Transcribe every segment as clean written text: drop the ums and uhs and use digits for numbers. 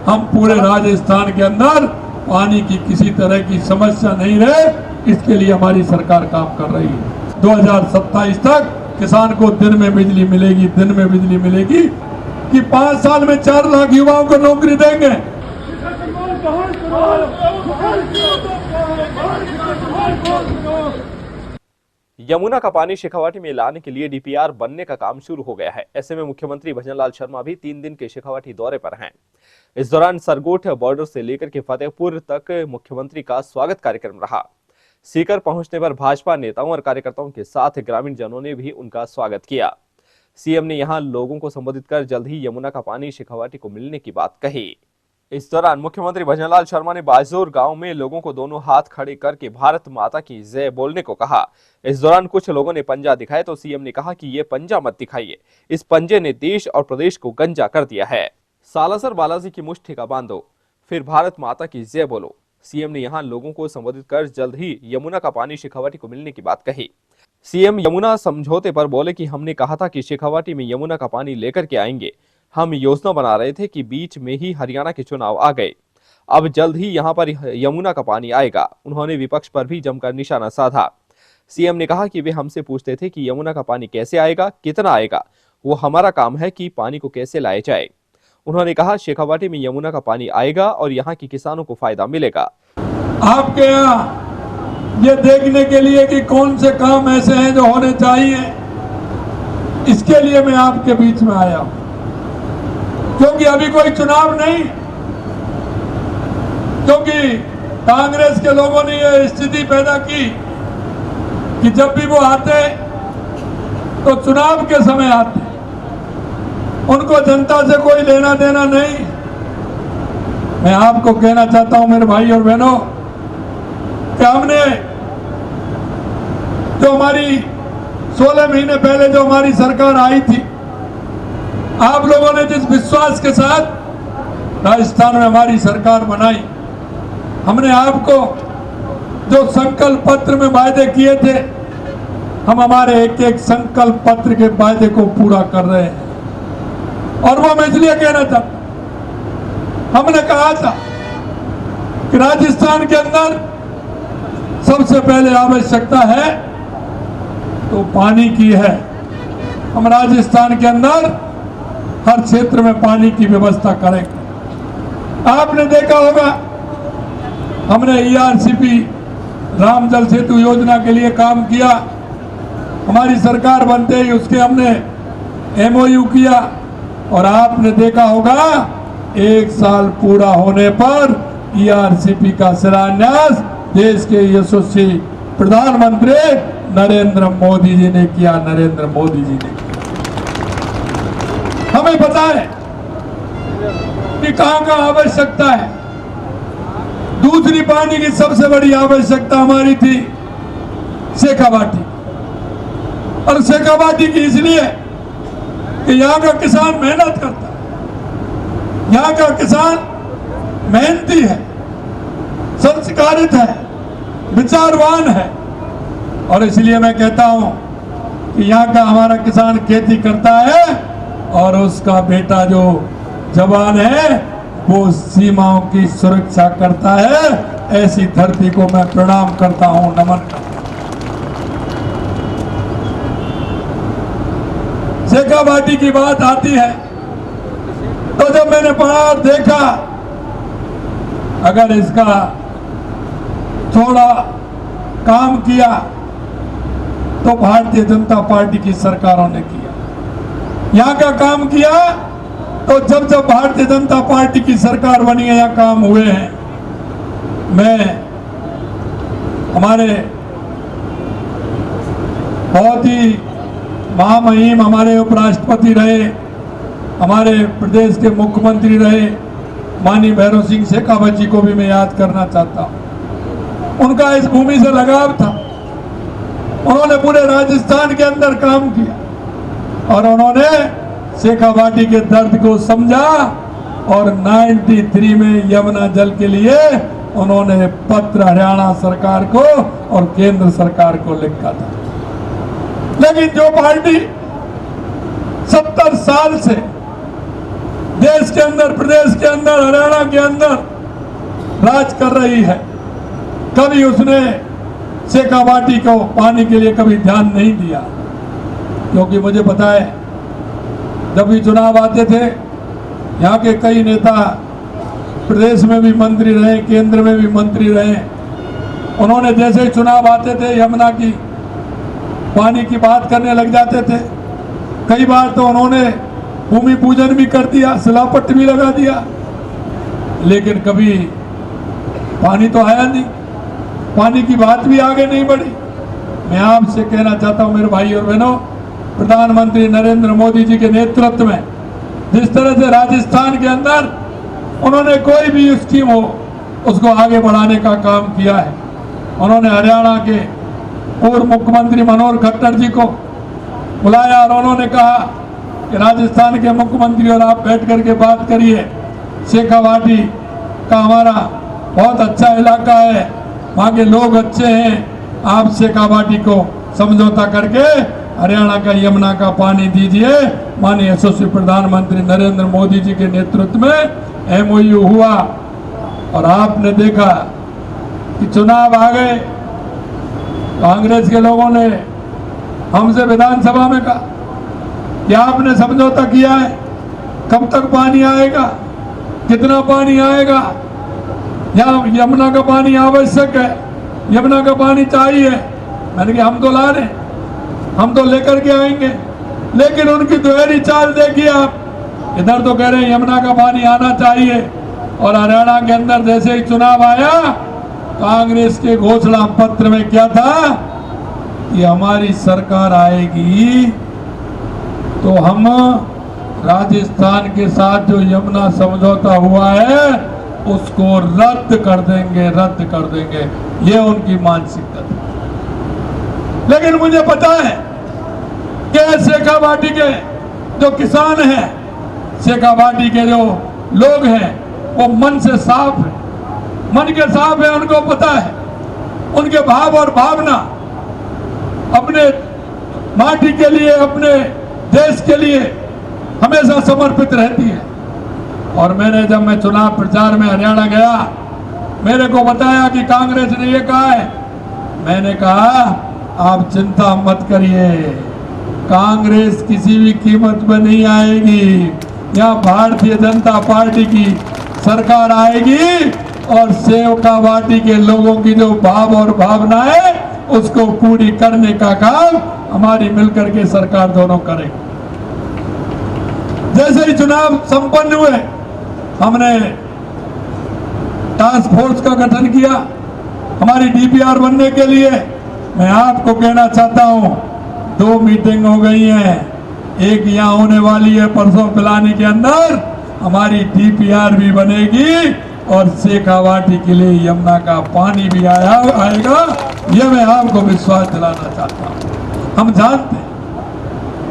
हम पूरे राजस्थान के अंदर पानी की किसी तरह की समस्या नहीं रहे, इसके लिए हमारी सरकार काम कर रही है। 2027 तक किसान को दिन में बिजली मिलेगी, दिन में बिजली मिलेगी कि 5 साल में 4 लाख युवाओं को नौकरी देंगे। यमुना का पानी शेखावाटी में लाने के लिए डीपीआर बनने का काम शुरू हो गया है। ऐसे में मुख्यमंत्री भजनलाल शर्मा भी 3 दिन के शेखावाटी दौरे पर हैं। इस दौरान सरगोट बॉर्डर से लेकर के फतेहपुर तक मुख्यमंत्री का स्वागत कार्यक्रम रहा। सीकर पहुंचने पर भाजपा नेताओं और कार्यकर्ताओं के साथ ग्रामीण जनों ने भी उनका स्वागत किया। सीएम ने यहां लोगों को संबोधित कर जल्द ही यमुना का पानी शेखावाटी को मिलने की बात कही। इस दौरान मुख्यमंत्री भजनलाल शर्मा ने बाजोर गांव में लोगों को दोनों हाथ खड़े करके भारत माता की जय बोलने को कहा। इस दौरान कुछ लोगों ने पंजा दिखाए तो सीएम ने कहा कि ये पंजा मत दिखाइए, इस पंजे ने देश और प्रदेश को गंजा कर दिया है। सालासर बालाजी की मुट्ठी का बांधो, फिर भारत माता की जय बोलो। सीएम ने यहां लोगों को संबोधित कर जल्द ही यमुना का पानी शेखावाटी को मिलने की बात कही। सीएम यमुना समझौते पर बोले कि हमने कहा था कि शेखावाटी में यमुना का पानी लेकर के आएंगे। हम योजना बना रहे थे कि बीच में ही हरियाणा के चुनाव आ गए, अब जल्द ही यहां पर यमुना का पानी आएगा। उन्होंने विपक्ष पर भी जमकर निशाना साधा। सीएम ने कहा कि वे हमसे पूछते थे कि यमुना का पानी कैसे आएगा, कितना आएगा, वो हमारा काम है कि पानी को कैसे लाया जाए। उन्होंने कहा शेखावाटी में यमुना का पानी आएगा और यहाँ के किसानों को फायदा मिलेगा। आपके यहाँ ये देखने के लिए कि कौन से काम ऐसे हैं जो होने चाहिए, इसके लिए मैं आपके बीच में आया हूं, क्योंकि अभी कोई चुनाव नहीं, क्योंकि कांग्रेस के लोगों ने यह स्थिति पैदा की कि जब भी वो आते तो चुनाव के समय आते, उनको जनता से कोई लेना देना नहीं। मैं आपको कहना चाहता हूं मेरे भाई और बहनों कि हमने जो हमारी 16 महीने पहले जो हमारी सरकार आई थी, आप लोगों ने जिस विश्वास के साथ राजस्थान में हमारी सरकार बनाई, हमने आपको जो संकल्प पत्र में वायदे किए थे, हम हमारे एक एक संकल्प पत्र के वायदे को पूरा कर रहे हैं। और वो मैं इसलिए कहना चाहता, हमने कहा था कि राजस्थान के अंदर सबसे पहले आवश्यकता है तो पानी की है। हम राजस्थान के अंदर हर क्षेत्र में पानी की व्यवस्था करेंगे। आपने देखा होगा हमने ईआरसीपी राम जल सेतु योजना के लिए काम किया। हमारी सरकार बनते ही उसके हमने एमओयू किया और आपने देखा होगा 1 साल पूरा होने पर ईआरसीपी का शिलान्यास देश के यशस्वी प्रधानमंत्री नरेंद्र मोदी जी ने किया। नरेंद्र मोदी जी ने किया। हमें पता है कि कहां आवश्यकता है। दूसरी पानी की सबसे बड़ी आवश्यकता हमारी थी शेखावाटी, और शेखावाटी की इसलिए कि यहाँ का किसान मेहनत करता है, यहाँ का किसान मेहनती है, संस्कारित है, विचारवान है, और इसलिए मैं कहता हूं कि यहाँ का हमारा किसान खेती करता है और उसका बेटा जो जवान है वो सीमाओं की सुरक्षा करता है। ऐसी धरती को मैं प्रणाम करता हूं, नमन करता हूं। शेखावाटी की बात आती है तो जब मैंने पढ़ा और देखा, अगर इसका थोड़ा काम किया तो भारतीय जनता पार्टी की सरकारों ने किया। यहाँ का काम किया तो जब जब भारतीय जनता पार्टी की सरकार बनी है यहाँ काम हुए हैं। मैं हमारे बहुत ही महामहिम हमारे उपराष्ट्रपति रहे, हमारे प्रदेश के मुख्यमंत्री रहे माननीय भैरव सिंह शेखावत जी को भी मैं याद करना चाहता हूँ। उनका इस भूमि से लगाव था। उन्होंने पूरे राजस्थान के अंदर काम किया और उन्होंने शेखावाटी के दर्द को समझा और 93 में यमुना जल के लिए उन्होंने पत्र हरियाणा सरकार को और केंद्र सरकार को लिखा था। लेकिन जो पार्टी 70 साल से देश के अंदर, प्रदेश के अंदर, हरियाणा के अंदर राज कर रही है। कभी उसने शेखावाटी को पानी के लिए कभी ध्यान नहीं दिया, क्योंकि मुझे पता है जब भी चुनाव आते थे यहाँ के कई नेता प्रदेश में भी मंत्री रहे, केंद्र में भी मंत्री रहे, उन्होंने जैसे ही चुनाव आते थे यमुना की पानी की बात करने लग जाते थे। कई बार तो उन्होंने भूमि पूजन भी कर दिया, शिलापट्ट भी लगा दिया, लेकिन कभी पानी तो आया नहीं, पानी की बात भी आगे नहीं बढ़ी। मैं आपसे कहना चाहता हूं मेरे भाई और बहनों, प्रधानमंत्री नरेंद्र मोदी जी के नेतृत्व में जिस तरह से राजस्थान के अंदर उन्होंने कोई भी स्कीम हो उसको आगे बढ़ाने का काम किया है। उन्होंने हरियाणा के पूर्व मुख्यमंत्री मनोहर खट्टर जी को बुलाया और उन्होंने कहा कि राजस्थान के मुख्यमंत्री और आप बैठ करके बात करिए, शेखावाटी का हमारा बहुत अच्छा इलाका है, वहाँ के लोग अच्छे हैं, आप शेखावाटी को समझौता करके हरियाणा का यमुना का पानी दीजिए। माननीय यशस्वी प्रधानमंत्री नरेंद्र मोदी जी के नेतृत्व में MOU हुआ और आपने देखा कि चुनाव आ गए। कांग्रेस के लोगों ने हमसे विधानसभा में कहा कि आपने समझौता किया है, कब तक पानी आएगा, कितना पानी आएगा, यहाँ यमुना का पानी आवश्यक है, यमुना का पानी चाहिए। मैंने कहा हम तो ला रहे हैं, हम तो लेकर के आएंगे, लेकिन उनकी दोहरी चाल देखिए आप। इधर तो कह रहे हैं यमुना का पानी आना चाहिए और हरियाणा के अंदर जैसे ही चुनाव आया कांग्रेस के घोषणा पत्र में क्या था कि हमारी सरकार आएगी तो हम राजस्थान के साथ जो यमुना समझौता हुआ है उसको रद्द कर देंगे, रद्द कर देंगे। ये उनकी मानसिकता थी। लेकिन मुझे पता है कि शेखावाटी के जो किसान हैं, शेखावाटी के जो लोग हैं, वो मन से साफ है, मन के साफ है। उनको पता है, उनके भाव और भावना अपने माटी के लिए, अपने देश के लिए हमेशा समर्पित रहती है। और जब मैं चुनाव प्रचार में हरियाणा गया, मेरे को बताया कि कांग्रेस ने ये कहा है। मैंने कहा आप चिंता मत करिए, कांग्रेस किसी भी कीमत में नहीं आएगी। यहाँ भारतीय जनता पार्टी की सरकार आएगी और शेखावाटी के लोगों की जो भाव और भावना है उसको पूरी करने का काम हमारी मिलकर के सरकार दोनों करेगी। जैसे ही चुनाव संपन्न हुए, हमने टास्क फोर्स का गठन किया हमारी DPR बनने के लिए। मैं आपको कहना चाहता हूं 2 मीटिंग हो गई हैं, एक यहाँ होने वाली है परसों पिलानी के अंदर। हमारी DPR भी बनेगी और शेखावाटी के लिए यमुना का पानी भी आएगा। ये मैं आपको विश्वास दिलाना चाहता हूँ। हम जानते हैं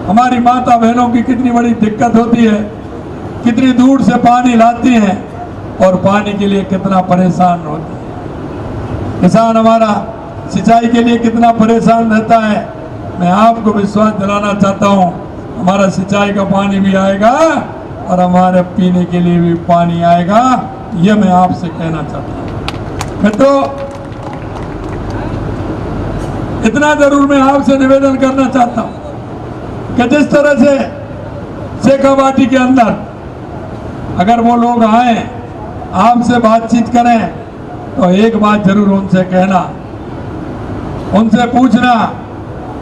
हमारी माता बहनों की कितनी बड़ी दिक्कत होती है, कितनी दूर से पानी लाती हैं और पानी के लिए कितना परेशान होती है। किसान हमारा सिंचाई के लिए कितना परेशान रहता है। मैं आपको विश्वास दिलाना चाहता हूँ हमारा सिंचाई का पानी भी आएगा और हमारे पीने के लिए भी पानी आएगा। ये मैं आपसे कहना चाहता हूँ। मित्रों, इतना जरूर मैं आपसे निवेदन करना चाहता हूँ कि जिस तरह से शेखावाटी के अंदर अगर वो लोग आए, आपसे बातचीत करें, तो एक बात जरूर उनसे कहना, उनसे पूछना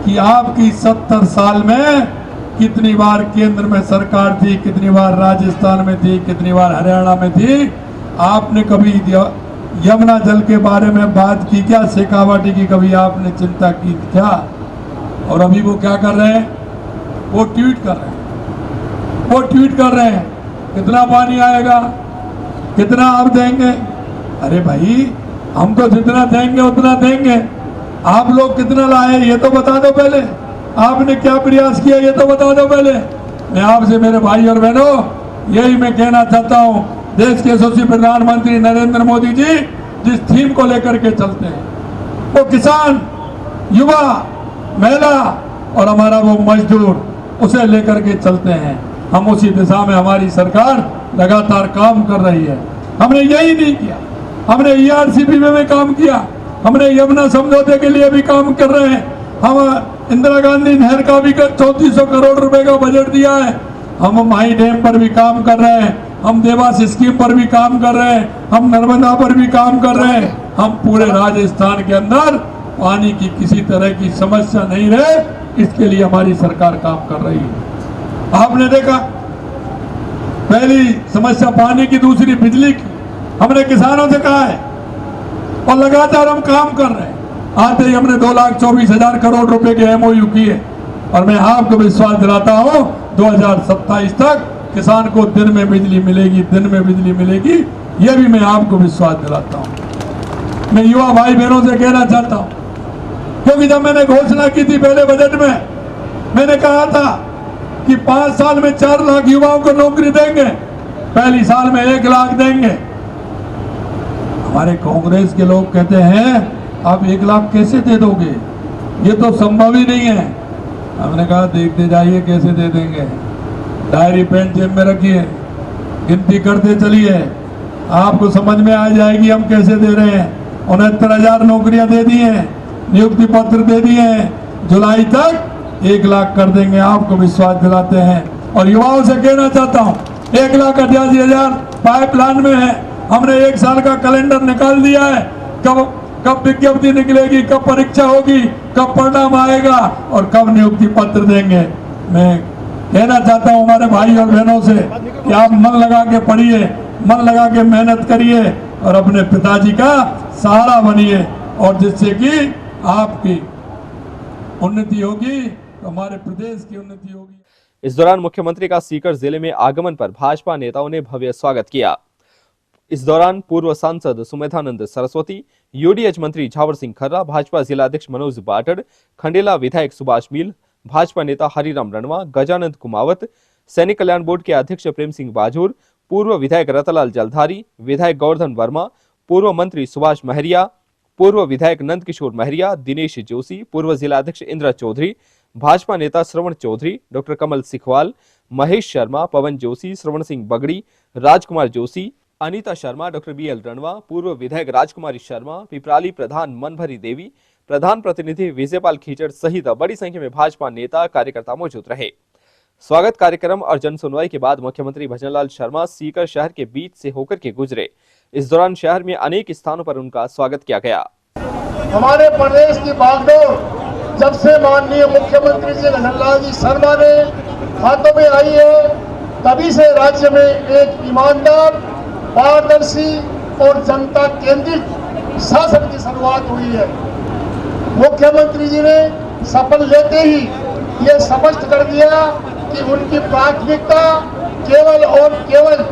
कि आपकी 70 साल में कितनी बार केंद्र में सरकार थी, कितनी बार राजस्थान में थी, कितनी बार हरियाणा में थी, आपने कभी यमुना जल के बारे में बात की क्या? शेखावाटी की कभी आपने चिंता की क्या? और अभी वो क्या कर रहे हैं? वो ट्वीट कर रहे हैं, वो ट्वीट कर रहे हैं कितना पानी आएगा, कितना आप देंगे। अरे भाई, हम तो जितना देंगे उतना देंगे, आप लोग कितना लाए ये तो बता दो पहले, आपने क्या प्रयास किया ये तो बता दो पहले। मैं आपसे मेरे भाई और बहनों यही मैं कहना चाहता हूँ, देश के यशस्वी प्रधानमंत्री नरेंद्र मोदी जी जिस थीम को लेकर के चलते हैं, वो किसान, युवा, महिला और हमारा वो मजदूर, उसे लेकर के चलते हैं। हम उसी दिशा में हमारी सरकार लगातार काम कर रही है। हमने यही नहीं किया। हमने ERCP में भी काम किया, हमने यमुना समझौते के लिए भी काम कर रहे हैं। हम इंदिरा गांधी नहर का भी 3400 करोड़ रुपए का बजट दिया है। हम माई डैम पर भी काम कर रहे हैं, हम देवास स्कीम पर भी काम कर रहे हैं, हम नर्मदा पर भी काम कर रहे हैं। हम पूरे राजस्थान के अंदर पानी की किसी तरह की समस्या नहीं रहे, इसके लिए हमारी सरकार काम कर रही है। आपने देखा पहली समस्या पानी की, दूसरी बिजली की। हमने किसानों से कहा है और लगातार हम काम कर रहे हैं। आते ही हमने 2,24,000 करोड़ रुपए के MOU किए और मैं आपको विश्वास दिलाता हूं 2027 तक किसान को दिन में बिजली मिलेगी, दिन में बिजली मिलेगी। यह भी मैं आपको विश्वास दिलाता हूं। मैं युवा भाई बहनों से कहना चाहता हूं, क्योंकि जब मैंने घोषणा की थी पहले बजट में, मैंने कहा था कि 5 साल में 4 लाख युवाओं को नौकरी देंगे, पहली साल में 1 लाख देंगे। हमारे कांग्रेस के लोग कहते हैं आप 1 लाख कैसे दे दोगे, ये तो संभव ही नहीं है। हमने कहा देखते जाइए कैसे दे देंगे। डायरी पेन जेब में रखिए, गिनती करते चलिए, आपको समझ में आ जाएगी हम कैसे दे रहे हैं। 69,000 नौकरियां दे दी हैं, नियुक्ति पत्र दे दिए हैं। जुलाई तक 1 लाख कर देंगे, आपको विश्वास दिलाते हैं। और युवाओं से कहना चाहता हूं 1,88,000 पाइपलाइन में है। हमने 1 साल का कैलेंडर निकाल दिया है, कब विज्ञप्ति निकलेगी, कब परीक्षा होगी, कब परिणाम आएगा और कब नियुक्ति पत्र देंगे। मैं कहना चाहता हूं हमारे भाई और बहनों से कि आप मन लगा के पढ़िए, मन लगा के मेहनत करिए और अपने पिताजी का सहारा बनिए, और जिससे कि आपकी उन्नति होगी तो हमारे प्रदेश की उन्नति होगी। इस दौरान मुख्यमंत्री का सीकर जिले में आगमन पर भाजपा नेताओं ने भव्य स्वागत किया। इस दौरान पूर्व सांसद सुमेधानंद सरस्वती, UDH मंत्री झावर सिंह खर्रा, भाजपा जिलाध्यक्ष मनोज बाटड़, खंडेला विधायक सुभाष मील, भाजपा नेता हरिराम रणवा, गजानंद कुमावत, सैनिक कल्याण बोर्ड के अध्यक्ष प्रेम सिंह बाजूर, पूर्व विधायक रतनलाल जलधारी, विधायक गोवर्धन वर्मा, पूर्व मंत्री सुभाष महरिया, पूर्व विधायक नंद किशोर महरिया, दिनेश जोशी, पूर्व जिलाध्यक्ष इंद्रा चौधरी, भाजपा नेता श्रवण चौधरी, डॉक्टर कमल सिखवाल, महेश शर्मा, पवन जोशी, श्रवण सिंह बगड़ी, राजकुमार जोशी, अनीता शर्मा, डॉक्टर BL रणवा, पूर्व विधायक राजकुमारी शर्मा, पिपराली प्रधान मनभरी देवी, प्रधान प्रतिनिधि विजयपाल खीचड़ सहित बड़ी संख्या में भाजपा नेता कार्यकर्ता मौजूद रहे। स्वागत कार्यक्रम और जन सुनवाई के बाद मुख्यमंत्री भजनलाल शर्मा सीकर शहर के बीच से होकर के गुजरे। इस दौरान शहर में अनेक स्थानों पर उनका स्वागत किया गया। हमारे प्रदेश की बागडोर जब से माननीय मुख्यमंत्री जी भजनलाल जी शर्मा ने हाथों में आई है, तभी से राज्य में एक ईमानदार, पारदर्शी और जनता केंद्रित शासन की शुरुआत हुई है। मुख्यमंत्री जी ने शपथ लेते ही ये स्पष्ट कर दिया कि उनकी प्राथमिकता केवल और केवल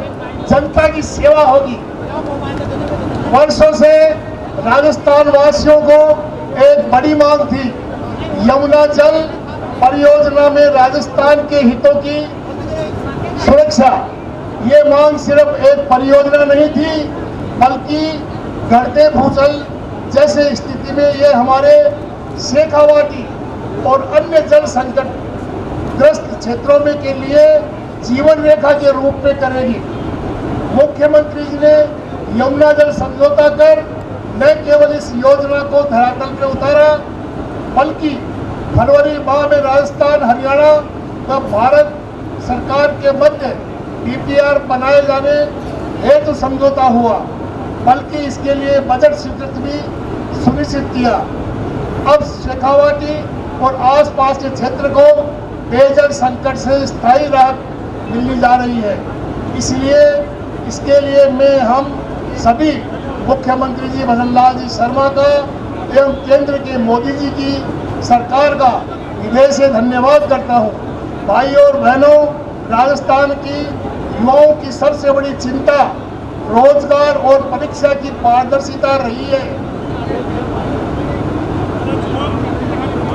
जनता की सेवा होगी। वर्षों से राजस्थान वासियों को एक बड़ी मांग थी, यमुना जल परियोजना में राजस्थान के हितों की सुरक्षा। ये मांग सिर्फ एक परियोजना नहीं थी, बल्कि घटते भूजल जैसे स्थिति में ये हमारे शेखावाटी और अन्य जल संकट ग्रस्त क्षेत्रों में के लिए जीवन रेखा के रूप में करेगी। मुख्यमंत्री जी ने यमुना जल समझौता कर न केवल इस योजना को धरातल पर उतारा, बल्कि फरवरी माह में राजस्थान, हरियाणा व भारत सरकार के मध्य DPR बनाए जाने हेतु समझौता हुआ, बल्कि इसके लिए बजट स्वीकृति भी सुनिश्चित किया। अब शेखावाटी और आसपास के क्षेत्र को पेयजल संकट से स्थायी राहत मिलने जा रही है। इसलिए इसके लिए मैं हम सभी मुख्यमंत्री जी भजनलाल जी शर्मा का एवं केंद्र के मोदी जी की सरकार का हृदय से धन्यवाद करता हूँ। भाई और बहनों, राजस्थान की युवाओं की सबसे बड़ी चिंता रोजगार और परीक्षा की पारदर्शिता रही है।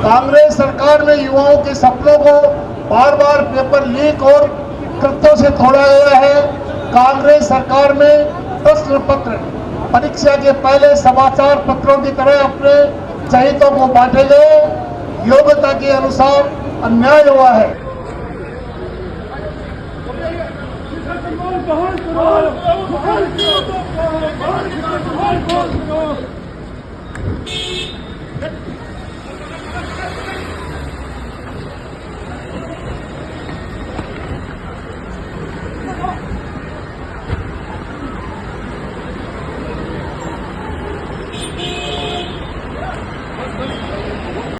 कांग्रेस सरकार में युवाओं के सपनों को बार बार पेपर लीक और कृत्यों से तोड़ा गया है। कांग्रेस सरकार में प्रश्न पत्र परीक्षा के पहले समाचार पत्रों की तरह अपने चहितों को बांटे गए, योग्यता के अनुसार अन्याय हुआ है। कहाँ से